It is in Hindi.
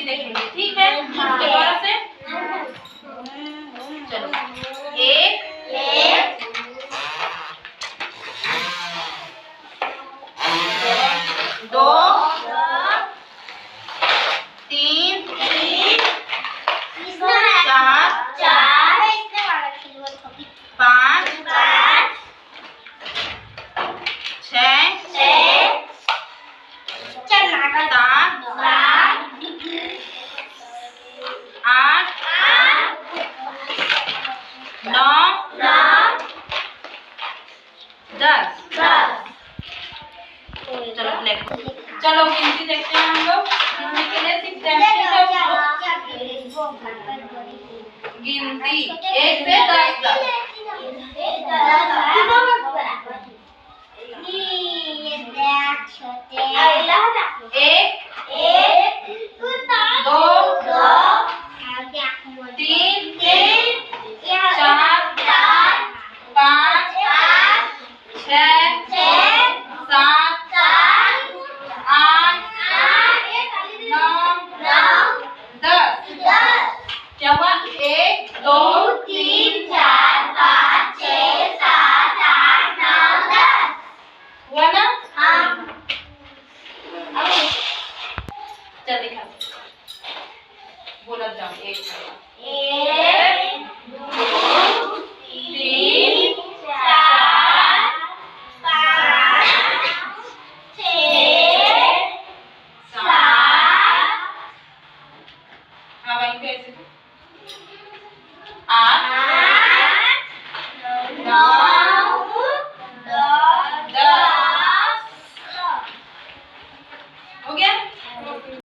गिनती देखेंगे, ठीक है? दोबारा से चलो, 1 2 3 4 5 6 7 8 9 10। चलो ब्लैक, चलो गिनती देखते हैं हम लोग। गिनती के लिए सीखते हैं, गिनती 1 से 10 तक। एक 2 3 4 5 6 7 8 9 10। क्या हुआ? 1 2 3 4 5 6 7 8 9 10 हुआ ना? चल दिखा, बोला जाओ। 1 2 3